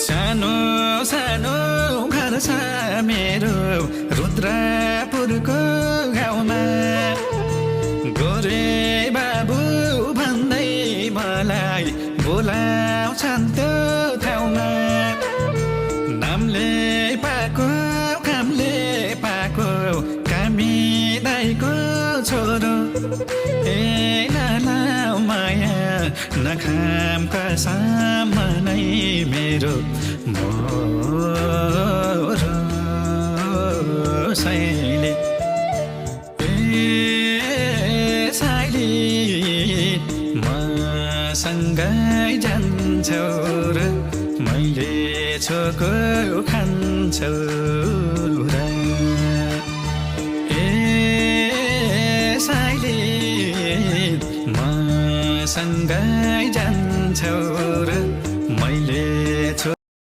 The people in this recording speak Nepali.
सानो सानो घर छ मेरो रुद्रपुरको गाउँमा गोरे बाबु भन्दै मलाई बोलाउँछन् त्यो ठाउँमा नामले पाको कामले पाको कामी दाइको छोरो ए लालाउ माया नखाम सामनै मेरो मोरो साइली ए साइली मसँगै जान्छौ र मैले छोको खान्छौ र ए साइली मसँगै जान्छौ र